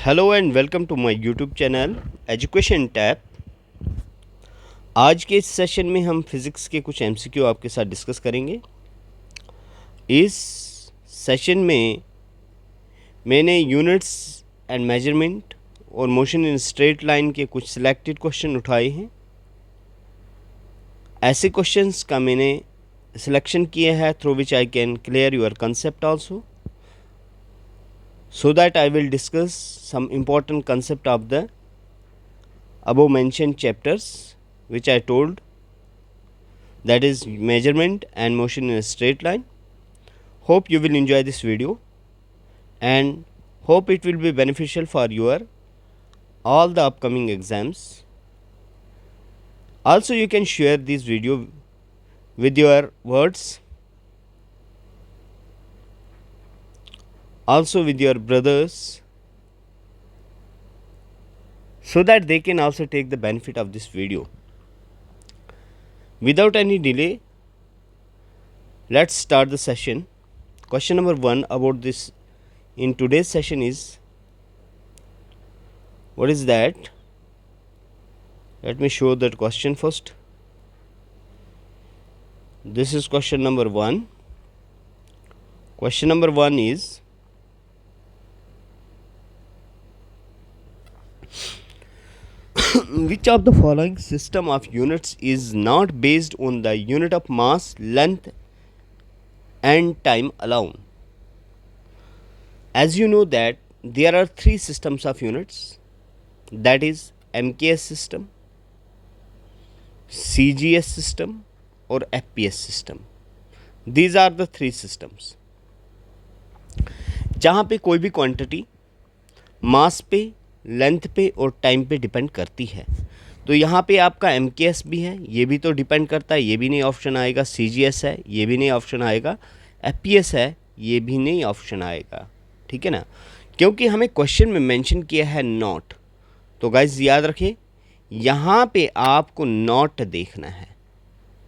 Hello and welcome to my YouTube channel Education Tap. आज के इस सेशन में हम फिज़िक्स के कुछ एमसीक्यू आपके साथ डिस्कस करेंगे। इस सेशन में मैंने यूनिट्स एंड मेजरमेंट और मोशन इन स्ट्रेट लाइन के कुछ सिलेक्टेड क्वेश्चन उठाए हैं। ऐसे क्वेश्चंस का मैंने सिलेक्शन किया है through which I can clear your concept also, so that I will discuss some important concept of the above mentioned chapters which I told, that is measurement and motion in a straight line. Hope you will enjoy this video and hope it will be beneficial for your all the upcoming exams. Also you can share this video with your words, also with your brothers, so that they can also take the benefit of this video. Without any delay, let's start the session. Question number 1 about this in today's session is, what is that? Let me show that question first. This is question number 1. Question number 1 is, which of the following system of units is not based on the unit of mass, length and time alone? As you know that there are three systems of units, that is MKS system, CGS system or FPS system. These are the three systems जहाँ पे कोई भी quantity मास पे, length पे और time पे depend करती है। तो यहाँ पे आपका MKS भी है, ये भी तो डिपेंड करता है, ये भी नहीं ऑप्शन आएगा। CGS है, ये भी नहीं ऑप्शन आएगा। FPS है, ये भी नहीं ऑप्शन आएगा। ठीक है ना, क्योंकि हमें क्वेश्चन में मेंशन किया है नॉट। तो गाइज याद रखें, यहाँ पे आपको नॉट देखना है।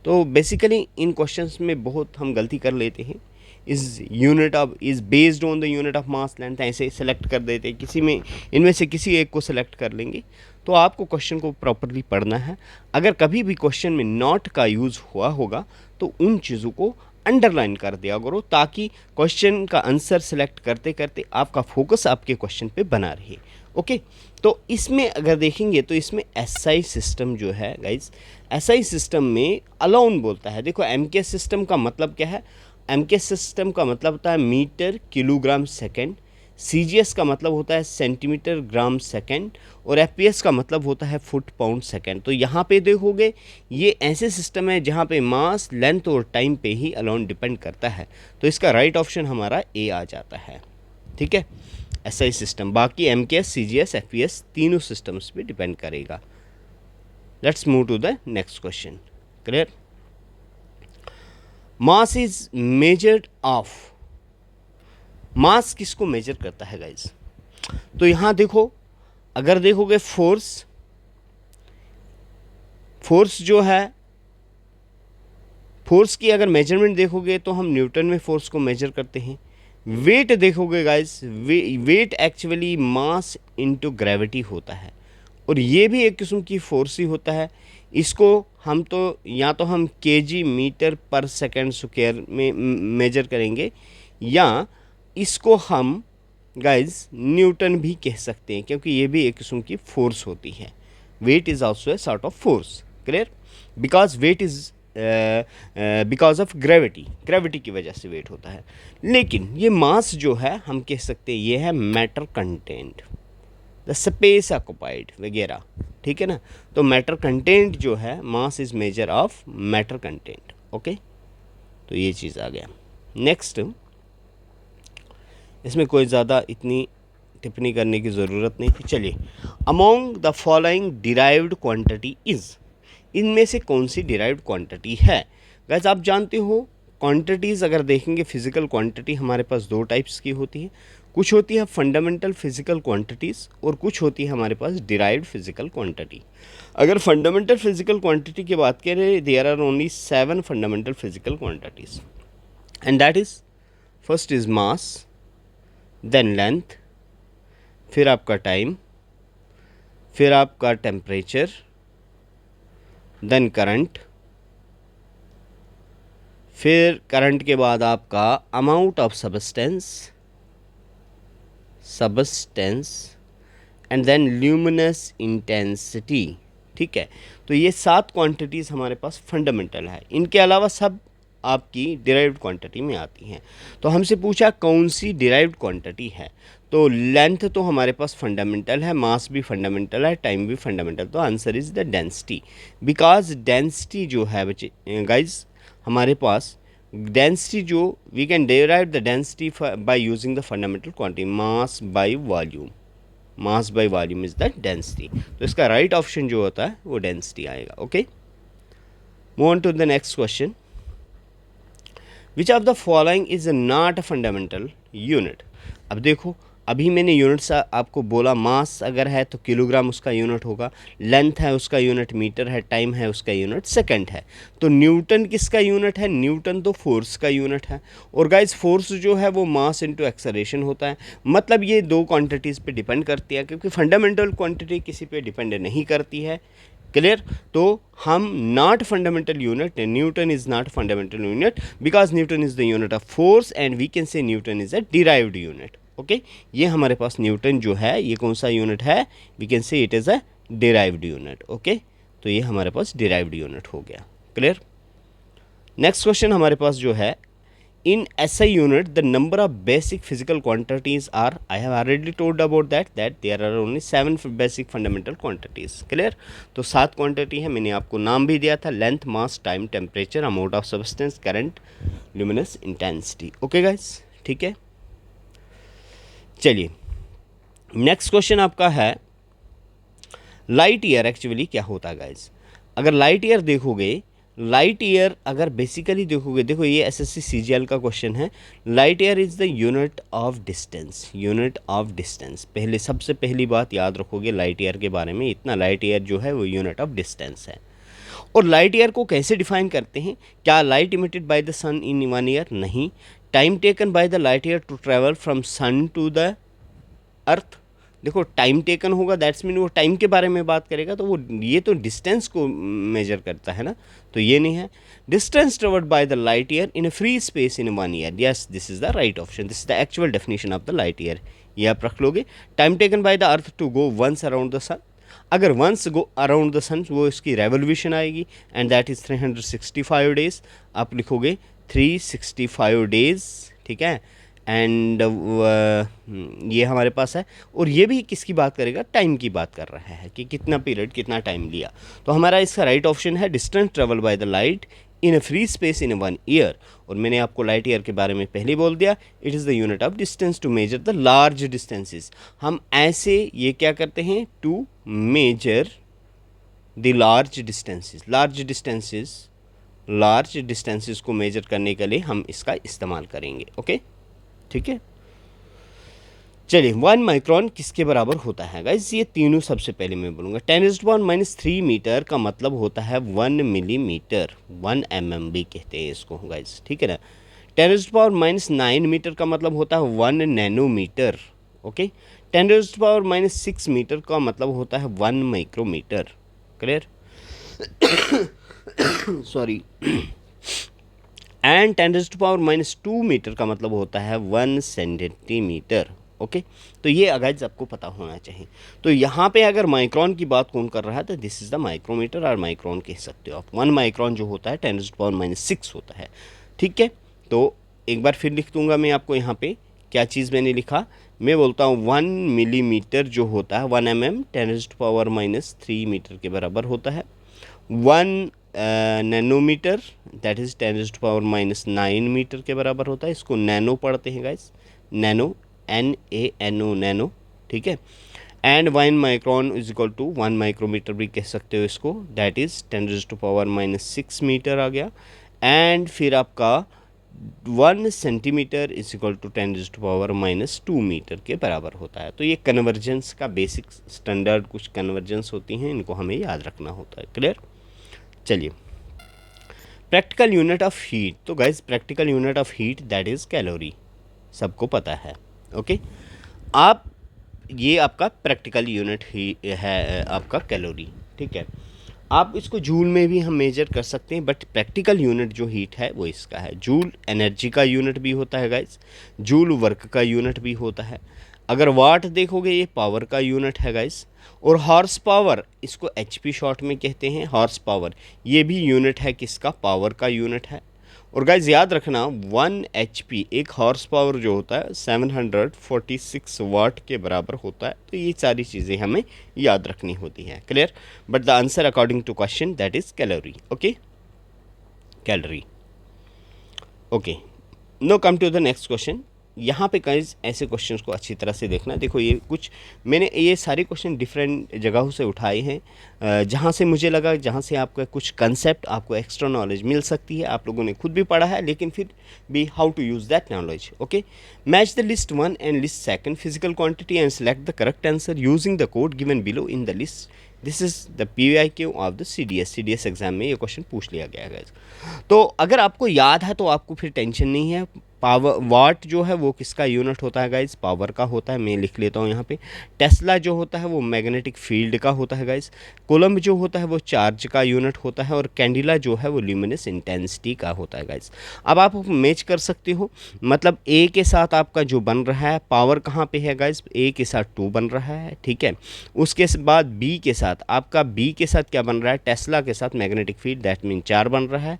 तो बेसिकली इन क्वेश्चंस में बहुत हम गलती कर लेते हैं। Is based on the unit of mass length ऐसे सेलेक्ट कर देते हैं, किसी में इनमें से किसी एक को सेलेक्ट कर लेंगे। तो आपको क्वेश्चन को प्रॉपरली पढ़ना है। अगर कभी भी क्वेश्चन में नॉट का यूज़ हुआ होगा तो उन चीज़ों को अंडरलाइन कर दिया करो, ताकि क्वेश्चन का आंसर सेलेक्ट करते करते आपका फोकस आपके क्वेश्चन पे बना रहे। ओके, तो इसमें अगर देखेंगे तो इसमें SI सिस्टम जो है गाइज, SI सिस्टम में अलोन बोलता है। देखो MKS सिस्टम का मतलब क्या है? MKS सिस्टम का मतलब होता है मीटर किलोग्राम सेकंड, CGS का मतलब होता है सेंटीमीटर ग्राम सेकंड और FPS का मतलब होता है फुट पाउंड सेकंड। तो यहाँ पे देखोगे ये ऐसे सिस्टम है जहाँ पे मास, लेंथ और टाइम पे ही अलोन डिपेंड करता है। तो इसका राइट ऑप्शन हमारा A आ जाता है। ठीक है, SI सिस्टम। बाकी MKS, CGS, FPS तीनों सिस्टम्स पे डिपेंड करेगा। Let's move to the next question. Clear? Mass is measured of, mass किसको मेजर करता है गाइज? तो यहां देखो, अगर देखोगे फोर्स जो है, फोर्स की अगर मेजरमेंट देखोगे तो हम न्यूटन में फोर्स को मेजर करते हैं। वेट देखोगे guys, weight actually mass into gravity होता है और ये भी एक किस्म की फोर्स ही होता है। इसको हम तो या तो हम kg मीटर पर सेकंड स्क्वायर में मेजर करेंगे, या इसको हम गाइज न्यूटन भी कह सकते हैं, क्योंकि ये भी एक किस्म की फोर्स होती है। Weight is also a sort of force. Clear? Because weight is because of gravity की वजह से वेट होता है। लेकिन ये मास जो है हम कह सकते हैं ये है matter content, the space occupied वगैरह। ठीक है ना, तो मैटर कंटेंट जो है, mass is measure of matter content. Okay, तो ये चीज़ आ गया। नेक्स्ट, इसमें कोई ज़्यादा इतनी टिप्पणी करने की ज़रूरत नहीं थी। चलिए, among the following derived quantity is, इनमें से कौन सी डिराइव्ड क्वांटिटी है? गाइस आप जानते हो क्वांटिटीज़ अगर देखेंगे, फिजिकल क्वांटिटी हमारे पास दो टाइप्स की होती है। कुछ होती है फंडामेंटल फिजिकल क्वांटिटीज़ और कुछ होती है हमारे पास डिराइव्ड फिजिकल क्वांटिटी। अगर फंडामेंटल फिजिकल क्वांटिटी की बात करें, there are only 7 fundamental physical quantities, and that is, first is mass, then length, फिर आपका टाइम, फिर आपका टेम्परेचर, देन करंट, फिर करंट के बाद आपका amount of substance and then luminous intensity. ठीक है, तो ये 7 क्वांटिटीज़ हमारे पास फंडामेंटल है, इनके अलावा सब आपकी डिराइव्ड क्वांटिटी में आती हैं। तो हमसे पूछा कौन सी डिराइव्ड क्वांटिटी है, तो लेंथ तो हमारे पास फंडामेंटल है, मास भी फंडामेंटल है, टाइम भी फंडामेंटल, तो answer is the density. Because density जो है बच्चे गाइज हमारे पास डेंसिटी जो we can derive the density by using the fundamental quantity mass by volume, mass by volume is the density. तो इसका राइट ऑप्शन जो होता है वो डेंसिटी आएगा। Okay, move on to the next question. Which of the following is not a fundamental unit. अब देखो, अभी मैंने यूनिट्स आपको बोला, मास अगर है तो किलोग्राम उसका यूनिट होगा, लेंथ है उसका यूनिट मीटर है, टाइम है उसका यूनिट सेकंड है। तो न्यूटन किसका यूनिट है, न्यूटन तो फोर्स का यूनिट है। और गाइस फोर्स जो है वो मास इनटू एक्सेलरेशन होता है, मतलब ये 2 क्वांटिटीज़ पे डिपेंड करती है, क्योंकि फंडामेंटल क्वांटिटी किसी पे डिपेंड नहीं करती है। क्लियर, तो हम not fundamental unit, newton is not fundamental unit because newton is the unit of force and we can say newton is a derived unit. Okay, ये हमारे पास न्यूटन जो है ये कौन सा यूनिट है, we can say it is a derived unit. Okay, तो ये हमारे पास डिराइव्ड यूनिट हो गया। क्लियर, नेक्स्ट क्वेश्चन हमारे पास जो है, in SI unit the number of basic physical quantities are, I have already told about that there are only 7 basic fundamental quantities. clear, तो 7 क्वांटिटी है, मैंने आपको नाम भी दिया था, length, mass, time, temperature, amount of substance, current, luminous intensity. Okay guys, ठीक है। चलिए नेक्स्ट क्वेश्चन आपका है लाइट ईयर एक्चुअली क्या होता है गाइस। अगर लाइट ईयर देखोगे, लाइट ईयर अगर बेसिकली देखोगे, देखो ये एसएससी सीजीएल का क्वेश्चन है, light year is the unit of distance, unit of distance. पहले सबसे पहली बात याद रखोगे लाइट ईयर के बारे में, इतना लाइट ईयर जो है वो यूनिट ऑफ डिस्टेंस है। और लाइट ईयर को कैसे डिफाइन करते हैं, क्या light emitted by the sun in 1 year, नहीं। Time taken by the light year to travel from sun to the earth, देखो टाइम टेकन होगा दैट्स मीन वो टाइम के बारे में बात करेगा, तो वो ये तो डिस्टेंस को मेजर करता है ना, तो ये नहीं है। Distance travelled by the light year in a free space in 1 year, yes this is the right option, this is the actual definition of the light year, ये आप रख लोगे। Time taken by the earth to go once around the sun, अगर once go around the sun वो इसकी revolution आएगी and that is 365 days, आप लिखोगे 365 डेज, ठीक है। एंड ये हमारे पास है, और ये भी किसकी बात करेगा, टाइम की बात कर रहा है कि कितना पीरियड कितना टाइम लिया। तो हमारा इसका राइट ऑप्शन है distance travel by the light in a free space in 1 year. और मैंने आपको लाइट ईयर के बारे में पहले बोल दिया, it is the unit of distance to measure the large distances. हम ऐसे ये क्या करते हैं, to measure the large distances, large distances को मेजर करने के लिए हम इसका इस्तेमाल करेंगे। ओके, ठीक है। चलिए 1 माइक्रोन किसके बराबर होता है गाइस, ये तीनों सबसे पहले मैं बोलूँगा। 10⁻³ मीटर का मतलब होता है 1 मिलीमीटर, 1 mm भी कहते हैं इसको गाइस, ठीक है ना। 10⁻⁹ मीटर का मतलब होता है 1 नैनोमीटर। ओके, 10⁻⁶ मीटर का मतलब होता है 1 micrometre. Clear, sorry. And 10⁻² metre का मतलब होता है 1 सेंटीमीटर। ओके, तो ये अगाइज आपको पता होना चाहिए। तो यहाँ पे अगर माइक्रोन की बात कौन कर रहा है, तो दिस इज़ द माइक्रोमीटर और माइक्रोन कह सकते हो आप। 1 माइक्रोन जो होता है 10⁻⁶ होता है, ठीक है। तो एक बार फिर लिख दूंगा मैं आपको यहाँ पे क्या चीज़ मैंने लिखा, मैं बोलता हूँ 1 मिलीमीटर जो होता है 1 mm 10⁻³ मीटर के बराबर होता है। 1 नैनोमीटर दैट इज़ 10⁻⁹ मीटर के बराबर होता है, इसको नैनो पढ़ते हैं गाइस, नैनो, NANO, नैनो, ठीक है। And 1 micron is equal to 1 micrometre भी कह सकते हो इसको, दैट इज़ 10⁻⁻6 मीटर आ गया। एंड फिर आपका 1 centimetre is equal to 10⁻⁻² metre के बराबर होता है। तो ये कन्वर्जेंस का बेसिक स्टैंडर्ड कुछ कन्वर्जेंस होती हैं, इनको हमें याद रखना होता है। क्लियर, चलिए प्रैक्टिकल यूनिट ऑफ हीट, तो guys practical unit of heat that is calorie, सबको पता है। ओके, आप ये आपका प्रैक्टिकल यूनिट ही है आपका कैलोरी, ठीक है। आप इसको जूल में भी हम मेजर कर सकते हैं, बट प्रैक्टिकल यूनिट जो हीट है वो इसका है। जूल एनर्जी का यूनिट भी होता है गाइस, जूल वर्क का यूनिट भी होता है। अगर वाट देखोगे ये पावर का यूनिट है गाइस, और हॉर्स पावर इसको एचपी शॉर्ट में कहते हैं। हॉर्स पावर ये भी यूनिट है किसका, पावर का यूनिट है। और गाइज याद रखना 1 HP एक हॉर्स पावर जो होता है 746 वाट के बराबर होता है। तो ये सारी चीज़ें हमें याद रखनी होती हैं। Clear? But the answer according to question that is calorie. Okay, calorie. Okay, no come to the next question. यहाँ पे गाइस ऐसे क्वेश्चंस को अच्छी तरह से देखना। देखो ये कुछ मैंने ये सारे क्वेश्चन डिफरेंट जगहों से उठाए हैं, जहाँ से मुझे लगा जहाँ से आपका कुछ कंसेप्ट आपको एक्स्ट्रा नॉलेज मिल सकती है। आप लोगों ने खुद भी पढ़ा है, लेकिन फिर भी how to use that knowledge. Okay, match the list 1 and list 2 physical quantity and select the correct answer using the code given below in the list. This is the PYQ of the CDS exam में ये question पूछ लिया गया है। तो अगर आपको याद है तो आपको फिर टेंशन नहीं है। पावर वाट जो है वो किसका यूनिट होता है गाइस, पावर का होता है। मैं लिख लेता हूँ यहाँ पे। टेस्ला जो होता है वो मैग्नेटिक फील्ड का होता है गाइस। कोलम्ब जो होता है वो चार्ज का यूनिट होता है, और कैंडिला जो है वो ल्यूमिनस इंटेंसिटी का होता है गाइस। अब आप मैच कर सकते हो, मतलब ए के साथ आपका जो बन रहा है पावर कहाँ पे है गाइस, ए के साथ 2 बन रहा है, ठीक है। उसके बाद बी के साथ आपका बी के साथ क्या बन रहा है, टेस्ला के साथ मैग्नेटिक फील्ड, दैट मीन 4 बन रहा है।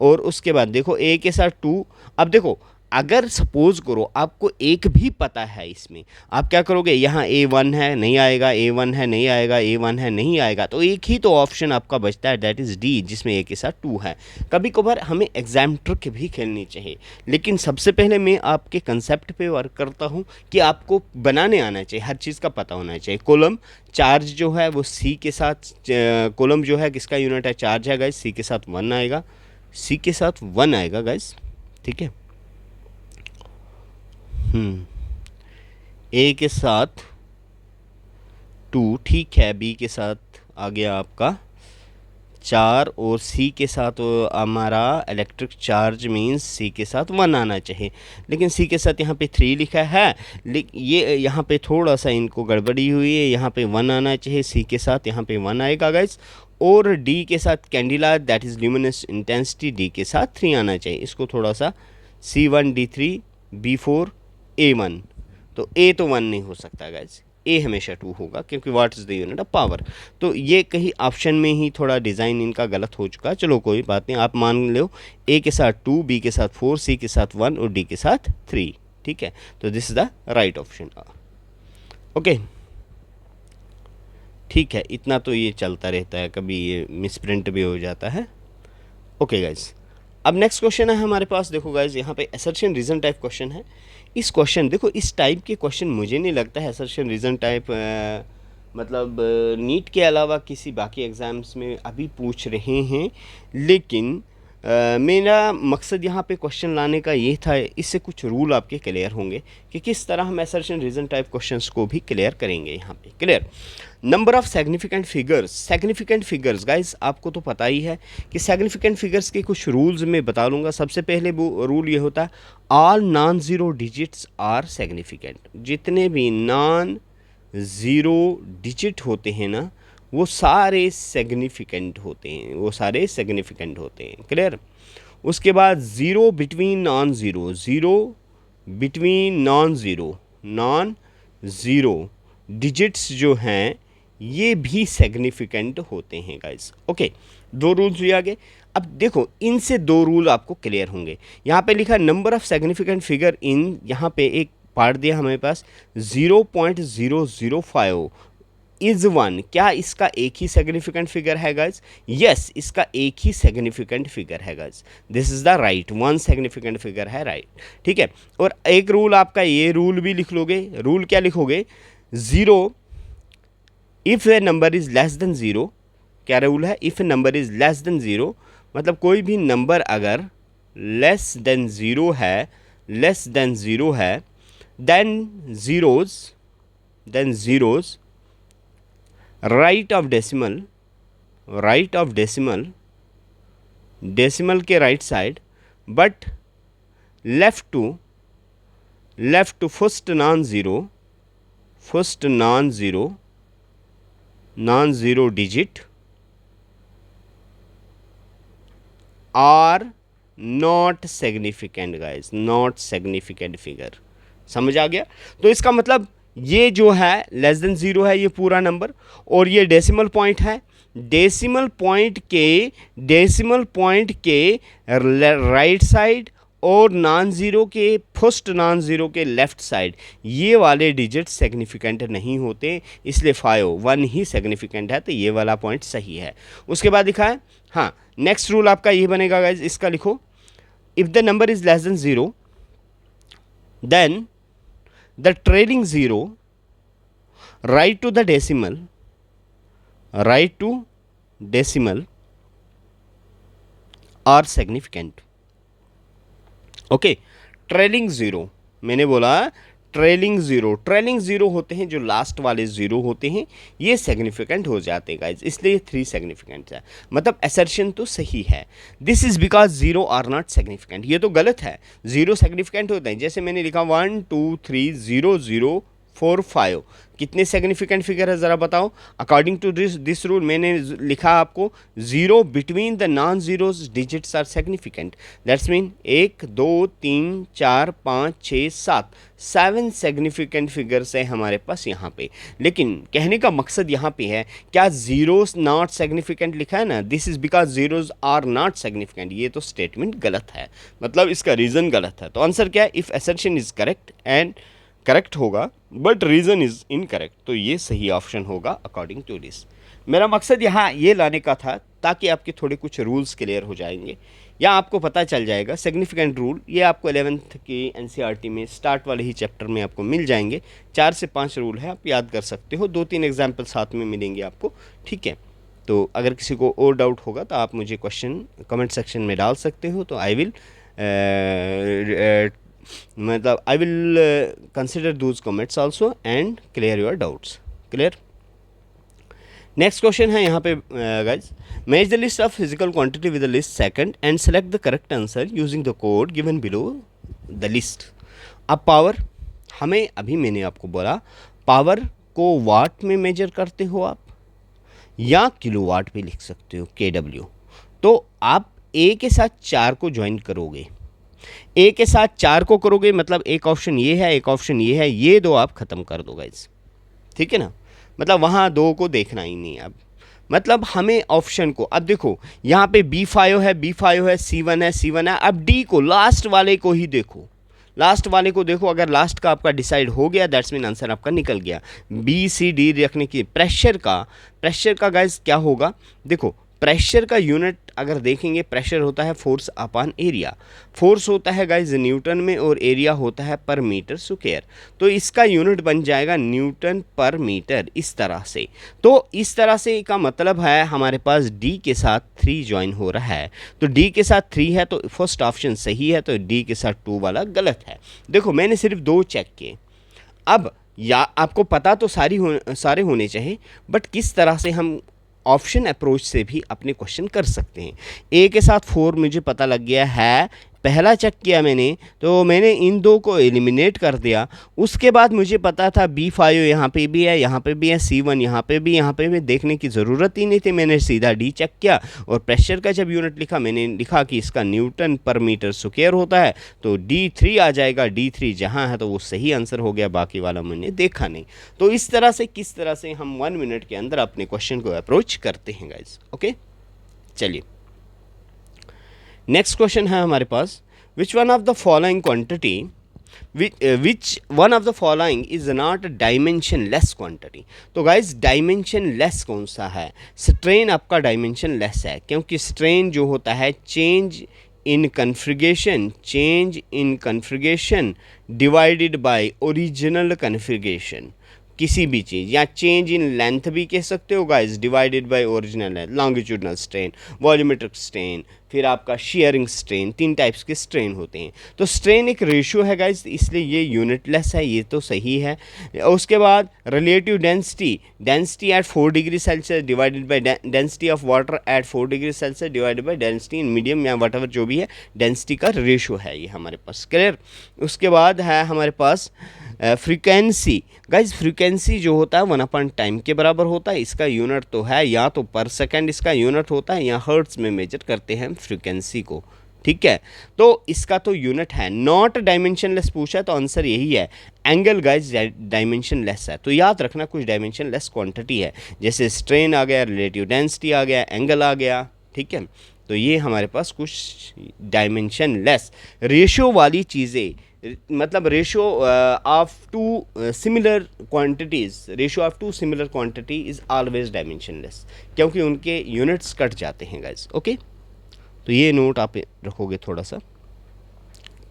और उसके बाद देखो ए के साथ 2। अब देखो अगर सपोज करो आपको एक भी पता है इसमें, आप क्या करोगे, यहाँ A1 है नहीं आएगा, A1 है नहीं आएगा, A1 है नहीं आएगा, तो एक ही तो ऑप्शन आपका बचता है, दैट इज़ डी, जिसमें ए के साथ 2 है। कभी कभार हमें एग्जाम ट्रिक भी खेलनी चाहिए, लेकिन सबसे पहले मैं आपके कंसेप्ट पे वर्क करता हूँ कि आपको बनाने आना चाहिए, हर चीज़ का पता होना चाहिए। कोलम चार्ज जो है वो सी के साथ, कोलम जो है किसका यूनिट है, चार्ज है गाइस, सी के साथ 1 आएगा, सी के साथ 1 आएगा गाइस, ठीक है। ए के साथ 2, ठीक है। बी के साथ आ गया आपका 4, और सी के साथ हमारा इलेक्ट्रिक चार्ज मीन्स सी के साथ 1 आना चाहिए, लेकिन सी के साथ यहाँ पे 3 लिखा है, लेकिन ये यहाँ पे थोड़ा सा इनको गड़बड़ी हुई है, यहाँ पे 1 आना चाहिए, सी के साथ यहाँ पे 1 आएगा गाइस। और डी के साथ candela that is luminous intensity, D के साथ 3 आना चाहिए। इसको थोड़ा सा C1 D3 B4 A1, तो ए तो 1 नहीं हो सकता गाइज, ए हमेशा 2 होगा, क्योंकि what is the unit of power. तो ये कहीं ऑप्शन में ही थोड़ा डिज़ाइन इनका गलत हो चुका है। चलो कोई बात नहीं, आप मान लो ए के साथ 2, बी के साथ 4, सी के साथ 1 और डी के साथ 3, ठीक है। तो this is the right option. Okay, ठीक है, इतना तो ये चलता रहता है, कभी ये मिसप्रिंट भी हो जाता है। ओके गाइज, अब नेक्स्ट क्वेश्चन है हमारे पास। देखो गाइज यहाँ पे असर्शन रीजन टाइप क्वेश्चन है। इस क्वेश्चन देखो, इस टाइप के क्वेश्चन मुझे नहीं लगता है असर्शन रीजन टाइप मतलब नीट के अलावा किसी बाकी एग्ज़ाम्स में अभी पूछ रहे हैं, लेकिन मेरा मकसद यहाँ पे क्वेश्चन लाने का ये था, इससे कुछ रूल आपके क्लियर होंगे कि किस तरह हम असर्शन रीजन टाइप क्वेश्चंस को भी क्लियर करेंगे। यहाँ पे clear, number of significant figures guys, आपको तो पता ही है कि सिग्निफिकेंट फिगर्स के कुछ रूल्स मैं बता लूँगा। सबसे पहले वो रूल ये होता है, all non zero digits are significant. जितने भी नॉन ज़ीरो डिजिट होते हैं ना, वो सारे सिग्निफिकेंट होते हैं, वो सारे सिग्निफिकेंट होते हैं। क्लियर, उसके बाद zero between non zero, zero between non zero digits जो हैं ये भी सिग्निफिकेंट होते हैं गाइस। ओके, 2 रूल्स भी आ गए। अब देखो इनसे 2 रूल आपको क्लियर होंगे। यहाँ पे लिखा number of significant figure in, यहाँ पे एक पार्ट दिया हमारे पास 0.005 इज़ 1। क्या इसका एक ही सिग्निफिकेंट फिगर है गाइज? यस, इसका एक ही सिग्निफिकेंट फिगर है guys. This is the right, 1 significant figure है, राइट, ठीक है। और एक रूल आपका ये रूल भी लिख लोगे। रूल क्या लिखोगे? 0 if a number is less than 0। क्या रूल है? If a number is less than 0, मतलब कोई भी नंबर अगर लेस देन ज़ीरो है, then zeros right of decimal के right side, but left to first non zero first non zero digit are not significant guys, not significant figure. समझ आ गया? तो इसका मतलब ये जो है लेस देन ज़ीरो है ये पूरा नंबर, और ये डेसिमल पॉइंट है। डेसिमल पॉइंट के राइट साइड और नॉन ज़ीरो के फर्स्ट नॉन ज़ीरो के लेफ़्ट साइड ये वाले डिजिट सिग्निफिकेंट नहीं होते, इसलिए 1 ही सिग्निफिकेंट है, तो ये वाला पॉइंट सही है। उसके बाद लिखा है, हाँ नेक्स्ट रूल आपका ये बनेगा गाइज, इसका लिखो, if the number is less than zero then the trailing zero right to decimal are significant. Okay, trailing zero, मैंने बोला ट्रेलिंग ज़ीरो होते हैं जो लास्ट वाले ज़ीरो होते हैं, ये सिग्निफिकेंट हो जाते हैं गाइज, इसलिए 3 सिग्निफिकेंट है। मतलब असर्शन तो सही है। This is because zero are not significant, ये तो गलत है। ज़ीरो सिग्निफिकेंट होते हैं, जैसे मैंने लिखा 1 2 3 0 0 4 5, कितने सिग्निफिकेंट फिगर है ज़रा बताओ? अकॉर्डिंग टू दिस रूल मैंने लिखा आपको, zero between the non zeros digits are significant. That's mean 1 2 3 4 5 6 7 significant figures है हमारे पास यहाँ पे। लेकिन कहने का मकसद यहाँ पे है, क्या ज़ीरोज नॉट सिग्निफिकेंट लिखा है ना, this is because zeros are not significant, ये तो स्टेटमेंट गलत है, मतलब इसका रीज़न गलत है। तो आंसर क्या है? If assertion is correct and correct होगा बट रीज़न इज़ इनकरेक्ट, तो ये सही ऑप्शन होगा अकॉर्डिंग टू दिस। मेरा मकसद यहाँ ये लाने का था ताकि आपके थोड़े कुछ रूल्स क्लियर हो जाएंगे, या आपको पता चल जाएगा सिग्निफिकेंट रूल। ये आपको 11th की एनसीईआरटी में स्टार्ट वाले ही चैप्टर में आपको मिल जाएंगे। 4 से 5 रूल है, आप याद कर सकते हो, 2-3 एग्जाम्पल साथ में मिलेंगे आपको, ठीक है। तो अगर किसी को और डाउट होगा तो आप मुझे क्वेश्चन कमेंट सेक्शन में डाल सकते हो, तो आई विल मतलब I will consider those comments also and clear your doubts. Clear? Next question है यहाँ पे guys, match the list of physical quantity with the list second and select the correct answer using the code given below the list. अब power, हमें अभी मैंने आपको बोला power को वाट में मेजर करते हो आप, या किलोवाट पे लिख सकते हो KW। तो आप ए के साथ 4 को ज्वाइन करोगे, ए के साथ 4 को करोगे, मतलब एक ऑप्शन ये है, एक ऑप्शन ये है, ये दो आप ख़त्म कर दो गाइज, ठीक है ना। मतलब वहाँ 2 को देखना ही नहीं अब, मतलब हमें ऑप्शन को, अब देखो यहाँ पे B5 है, B5 है, C1 है, C1 है, अब D को, लास्ट वाले को ही देखो, लास्ट वाले को देखो। अगर लास्ट का आपका डिसाइड हो गया दैट्स मीन आंसर आपका निकल गया। BCD रखने की प्रेशर का गाइज क्या होगा, देखो प्रेशर का यूनिट अगर देखेंगे, प्रेशर होता है फोर्स अपॉन एरिया, फोर्स होता है गाइज न्यूटन में और एरिया होता है पर मीटर स्क्वायर, तो इसका यूनिट बन जाएगा न्यूटन पर मीटर, इस तरह से। तो इस तरह से का मतलब है हमारे पास D के साथ 3 ज्वाइन हो रहा है, तो D के साथ 3 है तो फर्स्ट ऑप्शन सही है, तो D के साथ 2 वाला गलत है। देखो मैंने सिर्फ 2 चेक किए, अब या आपको पता तो सारे होने चाहिए, बट किस तरह से हम ऑप्शन अप्रोच से भी अपने क्वेश्चन कर सकते हैं। ए के साथ 4 मुझे पता लग गया है, पहला चेक किया मैंने तो मैंने इन 2 को एलिमिनेट कर दिया। उसके बाद मुझे पता था B5 यहाँ पे भी है, यहाँ पे भी है, C1 यहाँ पे भी, देखने की ज़रूरत ही नहीं थी, मैंने सीधा D चेक किया। और प्रेशर का जब यूनिट लिखा, मैंने लिखा कि इसका न्यूटन पर मीटर स्क्वायर होता है, तो D3 आ जाएगा, D3 जहाँ है तो वो सही आंसर हो गया, बाकी वाला मैंने देखा नहीं। तो इस तरह से किस तरह से हम 1 मिनट के अंदर अपने क्वेश्चन को अप्रोच करते हैं गाइज। ओके, चलिए नेक्स्ट क्वेश्चन है हमारे पास, which one of the following quantity which one of the following is not dimensionless quantity. तो गाइज डायमेंशन लेस कौन सा है? स्ट्रेन आपका डायमेंशन लेस है, क्योंकि स्ट्रेन जो होता है change in configuration divided by original configuration, किसी भी चीज़, या चेंज इन लेंथ भी कह सकते हो गाइज, डिवाइडेड बाय ओरिजिनल है, लॉन्गिट्यूडनल स्ट्रेन, वॉल्यूमेट्रिक स्ट्रेन, फिर आपका शेयरिंग स्ट्रेन, 3 टाइप्स के स्ट्रेन होते हैं। तो स्ट्रेन एक रेशियो है गाइज, इसलिए ये यूनिटलेस है, ये तो सही है। उसके बाद relative density at 4 degree Celsius divided by density of water at 4 degree Celsius divided by density in medium, या वट एवर जो भी है, डेंसिटी का रेशियो है ये हमारे पास। क्लियर? उसके बाद है हमारे पास फ्रीक्वेंसी गाइज, फ्रीक्वेंसी जो होता है 1/टाइम के बराबर होता है। इसका यूनिट तो है या तो पर सेकंड इसका यूनिट होता है, या हर्ट्ज में मेजर करते हैं फ्रीक्वेंसी को, ठीक है। तो इसका तो यूनिट है। नॉट डायमेंशनलेस पूछा है तो आंसर यही है। एंगल गाइज डायमेंशनलेस है, तो याद रखना कुछ डायमेंशनलेस क्वांटिटी है, जैसे स्ट्रेन आ गया, रिलेटिव डेंसिटी आ गया, एंगल आ गया, ठीक है। तो ये हमारे पास कुछ डायमेंशनलेस रेशियो वाली चीज़ें, मतलब ratio of two similar quantities, ratio of two similar quantity is always dimensionless, क्योंकि उनके यूनिट्स कट जाते हैं गाइज, ओके। तो ये नोट आप रखोगे थोड़ा सा।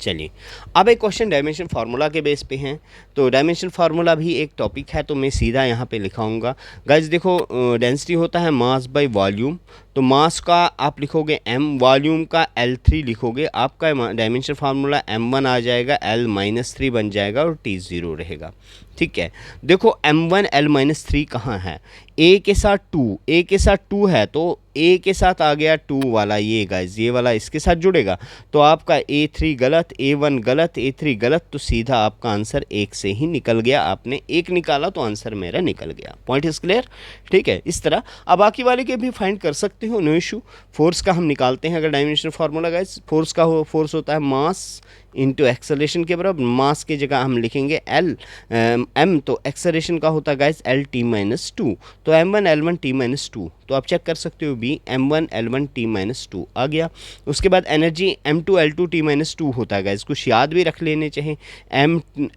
चलिए, अब एक क्वेश्चन डायमेंशन फार्मूला के बेस पे हैं, तो डायमेंशन फार्मूला भी एक टॉपिक है, तो मैं सीधा यहाँ पे लिखाऊंगा। गाइज देखो, डेंसिटी होता है मास बाय वॉल्यूम, तो मास का आप लिखोगे m, वॉल्यूम का L3 लिखोगे, आपका डायमेंशन फार्मूला m1 आ जाएगा, L-3 बन जाएगा और T0 रहेगा, ठीक है। देखो m1 L-3 कहाँ है, a के साथ 2, a के साथ 2 है, तो a के साथ आ गया 2 वाला, ये गाइज ये वाला इसके साथ जुड़ेगा, तो आपका a3 गलत, a1 गलत, a3 गलत, तो सीधा आपका आंसर 1 से ही निकल गया। आपने 1 निकाला तो आंसर मेरा निकल गया। पॉइंट इज क्लियर, ठीक है। इस तरह अब बाकी वाले के भी फाइंड कर सकते हो, नो इशू। फोर्स का हम निकालते हैं अगर डायमेंशन फार्मूला गाइज, फोर्स होता है मास इंटू एक्सेलरेशन के बराबर। मास की जगह हम लिखेंगे m, तो एक्सेलरेशन का होता है गाइज L-T-2, तो m1 L1 T-2, तो आप चेक कर सकते हो भी m1 L1 T-2 आ गया। उसके बाद एनर्जी m2 L2 T-2 होता है गाइज, कुछ याद भी रख लेने चाहिए।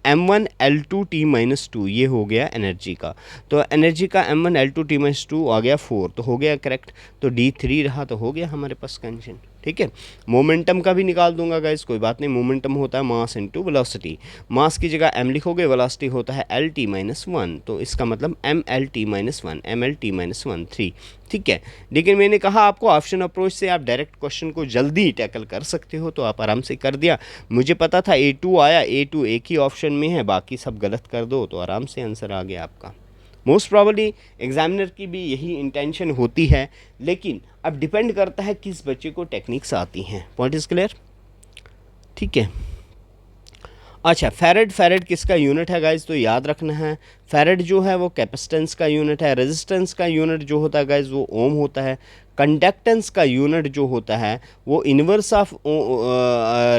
m1 L2 T-2 ये हो गया एनर्जी का, तो एनर्जी का m1 L2 T-2 आ गया 4, तो हो गया करेक्ट, तो D3 रहा, तो हो गया हमारे पास कंशन, ठीक है। मोमेंटम का भी निकाल दूंगा गाइज, कोई बात नहीं। मोमेंटम होता है मास इनटू वेलोसिटी, मास की जगह m लिखोगे, वेलोसिटी होता है L-T-1, तो इसका मतलब mL-T-1, mL-T-1 3, ठीक है। लेकिन मैंने कहा आपको ऑप्शन अप्रोच से आप डायरेक्ट क्वेश्चन को जल्दी टैकल कर सकते हो, तो आप आराम से कर दिया। मुझे पता था A2 आया, A2 एक ही ऑप्शन में है, बाकी सब गलत कर दो, तो आराम से आंसर आ गया आपका। मोस्ट प्रॉबली एग्जामिनर की भी यही इंटेंशन होती है, लेकिन अब डिपेंड करता है किस बच्चे को टेक्निक्स आती हैं। पॉइंट इज क्लियर, ठीक है। अच्छा, फैरेड किसका यूनिट है गाइज, तो याद रखना है फैरेड जो है वो कैपेसिटेंस का यूनिट है। रेजिस्टेंस का यूनिट जो होता है गाइज वो ओम होता है। कंडक्टेंस का यूनिट जो होता है वो इन्वर्स ऑफ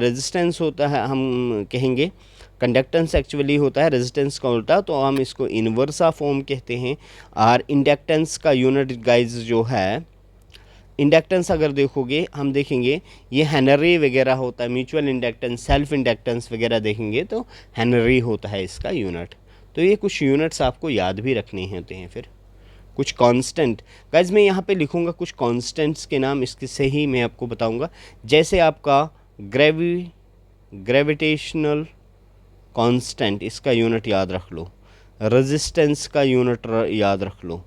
रेजिस्टेंस होता है, हम कहेंगे कंडक्टेंस एक्चुअली होता है रेजिस्टेंस का उल्टा, तो हम इसको इन्वर्स ऑफ ओम कहते हैं। और इंडक्टेंस का यूनिट गाइज जो है, इंडक्टेंस अगर देखोगे हम देखेंगे ये हेनरी वगैरह होता है, म्यूचुअल इंडक्टेंस, सेल्फ इंडक्टेंस वगैरह देखेंगे तो हेनरी होता है इसका यूनिट। तो ये कुछ यूनिट्स आपको याद भी रखने होते हैं। फिर कुछ कांस्टेंट गाइज मैं यहाँ पे लिखूँगा, कुछ कांस्टेंट्स के नाम इसके से ही मैं आपको बताऊँगा, जैसे आपका ग्रेविटेशनल कांस्टेंट, इसका यूनिट याद रख लो। रेजिस्टेंस का यूनिट याद रख लो।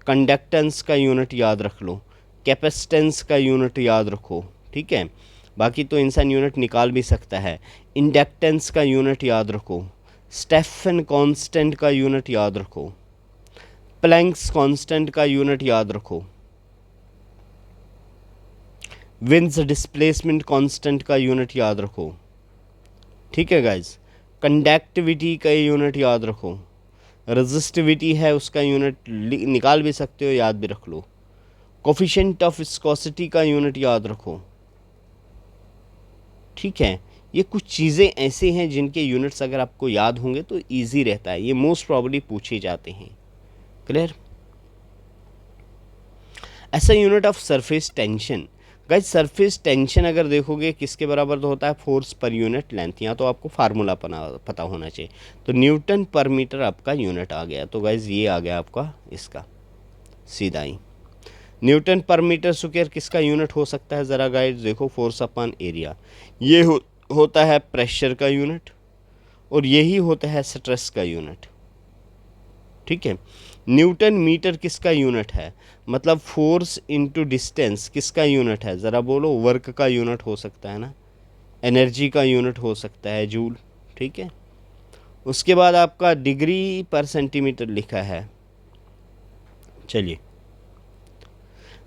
कंडक्टेंस का यूनिट याद रख लो। कैपेसिटेंस का यूनिट याद रखो, ठीक है। बाकी तो इंसान यूनिट निकाल भी सकता है। इंडक्टेंस का यूनिट याद रखो। स्टेफन कांस्टेंट का यूनिट याद रखो। प्लैंक्स कांस्टेंट का यूनिट याद रखो। विंस डिस्प्लेसमेंट कांस्टेंट का यूनिट याद रखो, ठीक है गाइज। कंडक्टिविटी का यूनिट याद रखो। रेजिस्टिविटी है उसका यूनिट निकाल भी सकते हो, याद भी रख लो। कोफिशिएंट ऑफ विस्कोसिटी का यूनिट याद रखो, ठीक है। ये कुछ चीज़ें ऐसे हैं जिनके यूनिट्स अगर आपको याद होंगे तो इजी रहता है, ये मोस्ट प्रॉब्ली पूछे जाते हैं। क्लियर। ऐसा unit of surface tension guys, surface tension अगर देखोगे किसके बराबर तो होता है फोर्स पर यूनिट लेंथ, यहाँ तो आपको फार्मूला पता होना चाहिए। तो न्यूटन पर मीटर आपका यूनिट आ गया, तो गाइज ये आ गया आपका इसका सीधा ही। न्यूटन पर मीटर स्क्वायर किसका यूनिट हो सकता है, ज़रा गाइज देखो, फोर्स अपॉन एरिया। ये होता है प्रेशर का यूनिट, और यही होता है स्ट्रेस का यूनिट, ठीक है। न्यूटन मीटर किसका यूनिट है, मतलब फोर्स इनटू डिस्टेंस किसका यूनिट है, ज़रा बोलो। वर्क का यूनिट हो सकता है ना, एनर्जी का यूनिट हो सकता है जूल, ठीक है। उसके बाद आपका डिग्री पर सेंटीमीटर लिखा है। चलिए,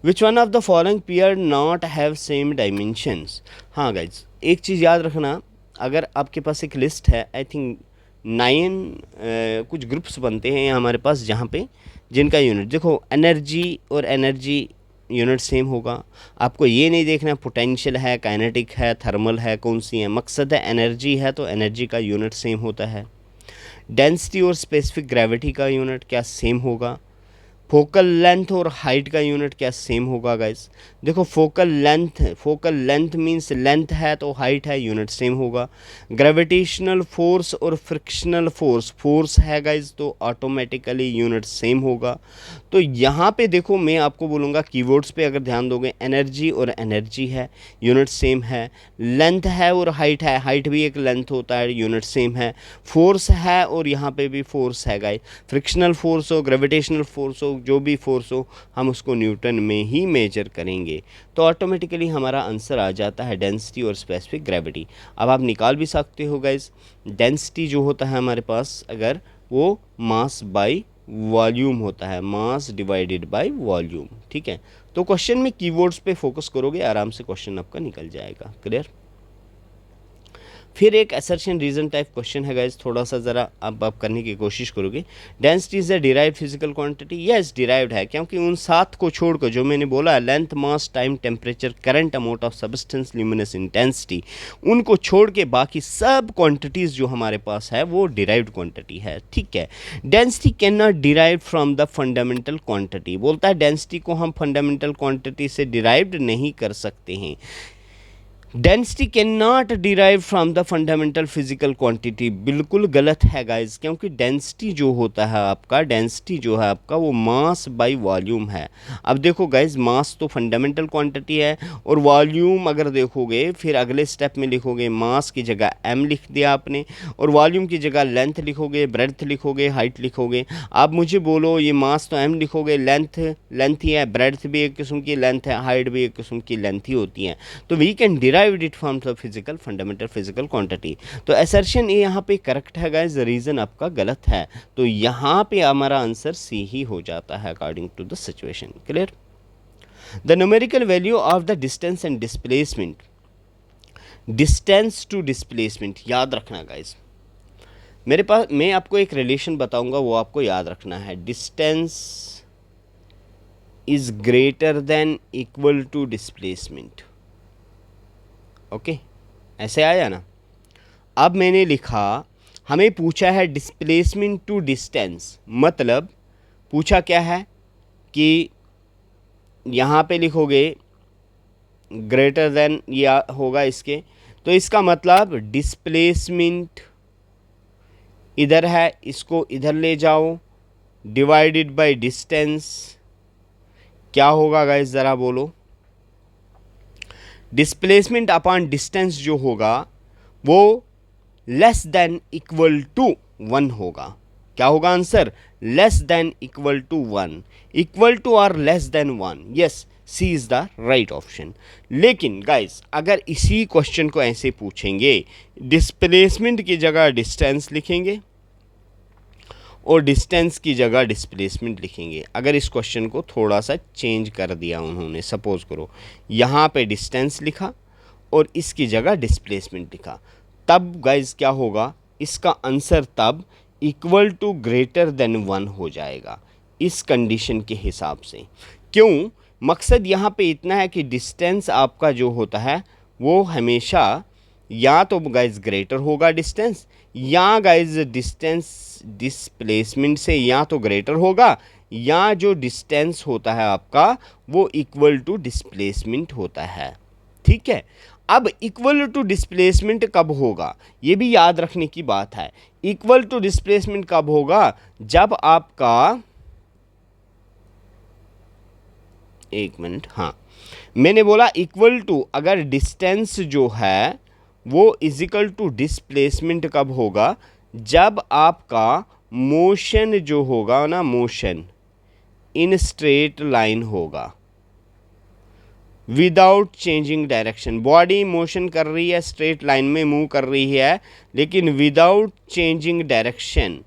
विच one of the following pair not have same dimensions. हाँ गाइज, एक चीज़ याद रखना, अगर आपके पास एक लिस्ट है, आई थिंक 9 कुछ ग्रुप्स बनते हैं हमारे पास, जहाँ पे जिनका यूनिट देखो एनर्जी और एनर्जी यूनिट सेम होगा। आपको ये नहीं देखना पोटेंशियल है, काइनेटिक है, थर्मल है, कौन सी है। मकसद है एनर्जी है तो एनर्जी का यूनिट सेम होता है। डेंसिटी और स्पेसिफिक ग्रेविटी का यूनिट क्या सेम होगा। फोकल लेंथ और हाइट का यूनिट क्या सेम होगा गाइस। देखो फोकल लेंथ मींस लेंथ है तो हाइट है, यूनिट सेम होगा। ग्रेविटेशनल फोर्स और फ्रिक्शनल फोर्स है गाइस तो ऑटोमेटिकली यूनिट सेम होगा। तो यहाँ पे देखो मैं आपको बोलूँगा कीवर्ड्स पे अगर ध्यान दोगे, एनर्जी और एनर्जी है, यूनिट सेम है। लेंथ है और हाइट है, हाइट भी एक लेंथ होता है, यूनिट सेम है। फोर्स है और यहाँ पे भी फोर्स है गाइस। फ्रिक्शनल फोर्स हो, ग्रेविटेशनल फोर्स हो, जो भी फोर्स हो, हम उसको न्यूटन में ही मेजर करेंगे। तो ऑटोमेटिकली हमारा आंसर आ जाता है डेंसिटी और स्पेसिफिक ग्रेविटी। अब आप निकाल भी सकते हो गाइस, डेंसिटी जो होता है हमारे पास, अगर वो मास बाई वॉल्यूम होता है, मास डिवाइडेड बाय वॉल्यूम। ठीक है, तो क्वेश्चन में कीवर्ड्स पे फोकस करोगे, आराम से क्वेश्चन आपका निकल जाएगा। क्लियर। फिर एक असर्शन रीजन टाइप क्वेश्चन है गाइस, थोड़ा सा ज़रा अब आप करने की कोशिश करोगे। Density is a derived physical quantity. Yes derived है, क्योंकि उन 7 को छोड़कर जो मैंने बोला, length, mass, time, temperature, current, amount of substance, luminous intensity, उनको छोड़ के बाकी सब क्वांटिटीज़ जो हमारे पास है वो डिराइव्ड क्वांटिटी है। ठीक है। Density can not derive from the fundamental quantity. बोलता है डेंसिटी को हम फंडामेंटल क्वांटिटी से डिराइव्ड नहीं कर सकते हैं। Density can not derive from the fundamental physical quantity. बिल्कुल गलत है गाइज, क्योंकि डेंसिटी जो होता है आपका, डेंसिटी जो है आपका, वो मास बाय वॉल्यूम है। अब देखो गाइज, मास तो फंडामेंटल क्वांटिटी है, और वॉल्यूम अगर देखोगे फिर अगले स्टेप में लिखोगे, मास की जगह m लिख दिया आपने, और वॉल्यूम की जगह लेंथ लिखोगे, ब्रेड्थ लिखोगे, हाइट लिखोगे। आप मुझे बोलो ये मास तो m लिखोगे, लेंथ ही है, ब्रेड्थ भी एक किस्म की लेंथ है, हाइट भी एक किस्म की लेंथ ही होती है। तो we can derive it from the physical fundamental physical quantity. तो असर्शन ये यहाँ पे करेक्ट है गाइस, रीजन आपका गलत है। तो यहाँ पे हमारा आंसर सी ही हो जाता है according to the situation. Clear. The numerical value of the distance and displacement. Distance to displacement याद रखना गाइस, मेरे पास मैं आपको एक रिलेशन बताऊंगा, वो आपको याद रखना है। Distance is greater than equal to displacement. Okay, ऐसे आया ना। अब मैंने लिखा, हमें पूछा है डिस्प्लेसमेंट टू डिस्टेंस, मतलब पूछा क्या है कि यहाँ पे लिखोगे ग्रेटर देन या होगा इसके, तो इसका मतलब डिस्प्लेसमेंट इधर है, इसको इधर ले जाओ, डिवाइडेड बाय डिस्टेंस। क्या होगा गाइस ज़रा बोलो। डिस्प्लेसमेंट अपॉन डिस्टेंस जो होगा वो लेस देन इक्वल टू 1 होगा। क्या होगा answer? Less than equal to 1, equal to और less than 1। Yes, C is the right option. लेकिन गाइस अगर इसी क्वेश्चन को ऐसे पूछेंगे, डिस्प्लेसमेंट की जगह डिस्टेंस लिखेंगे और डिस्टेंस की जगह डिस्प्लेसमेंट लिखेंगे। अगर इस क्वेश्चन को थोड़ा सा चेंज कर दिया उन्होंने, सपोज करो यहाँ पे डिस्टेंस लिखा और इसकी जगह डिस्प्लेसमेंट लिखा, तब गाइज क्या होगा, इसका आंसर तब इक्वल टू ग्रेटर देन 1 हो जाएगा इस कंडीशन के हिसाब से। क्यों? मकसद यहाँ पे इतना है कि डिस्टेंस आपका जो होता है वो हमेशा या तो गाइज ग्रेटर होगा distance, yeah guys distance displacement से या तो ग्रेटर होगा, या जो डिस्टेंस होता है आपका वो इक्वल टू डिस्प्लेसमेंट होता है। ठीक है। अब इक्वल टू डिस्प्लेसमेंट कब होगा ये भी याद रखने की बात है। इक्वल टू डिस्प्लेसमेंट कब होगा? जब आपका, एक मिनट, हाँ मैंने बोला इक्वल टू, अगर डिस्टेंस जो है वो इजिकल टू डिस्प्लेसमेंट कब होगा? जब आपका मोशन जो होगा ना, मोशन इन स्ट्रेट लाइन होगा without changing direction. Body motion कर रही है, स्ट्रेट लाइन में मूव कर रही है, लेकिन विदाउट चेंजिंग डायरेक्शन।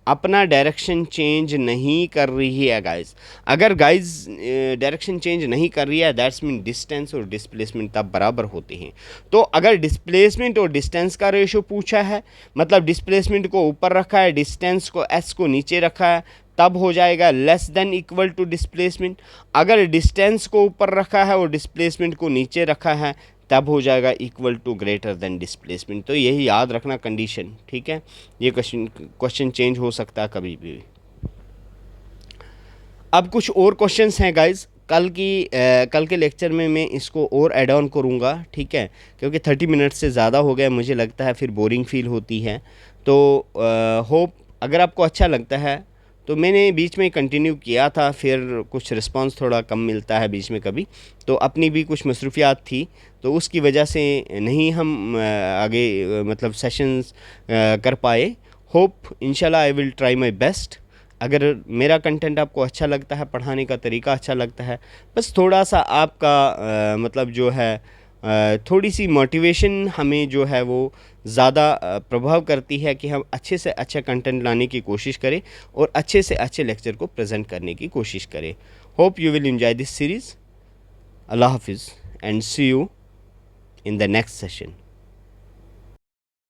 अपना डायरेक्शन चेंज नहीं कर रही है गाइस। अगर गाइस डायरेक्शन चेंज नहीं कर रही है, दैट्स मीन डिस्टेंस और डिस्प्लेसमेंट तब बराबर होते हैं। तो अगर डिस्प्लेसमेंट और डिस्टेंस का रेशो पूछा है, मतलब डिस्प्लेसमेंट को ऊपर रखा है, डिस्टेंस को एस को नीचे रखा है, तब हो जाएगा less than equal to displacement. अगर डिस्टेंस को ऊपर रखा है और डिस्प्लेसमेंट को नीचे रखा है, तब हो जाएगा equal to greater than displacement. तो यही याद रखना कंडीशन, ठीक है। ये क्वेश्चन चेंज हो सकता है कभी भी। अब कुछ और क्वेश्चंस हैं गाइस, कल के लेक्चर में मैं इसको और ऐड ऑन करूँगा, ठीक है, क्योंकि 30 मिनट से ज़्यादा हो गया, मुझे लगता है फिर बोरिंग फील होती है। तो होप अगर आपको अच्छा लगता है, तो मैंने बीच में कंटिन्यू किया था, फिर कुछ रिस्पांस थोड़ा कम मिलता है बीच में कभी, तो अपनी भी कुछ मसरूफियात थी, तो उसकी वजह से नहीं हम आगे मतलब सेशंस कर पाए। होप इंशाल्लाह I will try my best. अगर मेरा कंटेंट आपको अच्छा लगता है, पढ़ाने का तरीका अच्छा लगता है, बस थोड़ा सा आपका मतलब जो है थोड़ी सी मोटिवेशन हमें जो है वो ज़्यादा प्रभाव करती है कि हम अच्छे से अच्छा कंटेंट लाने की कोशिश करें और अच्छे से अच्छे लेक्चर को प्रेजेंट करने की कोशिश करें। Hope you will enjoy this series. अल्लाह हाफिज़ and see you in the next session.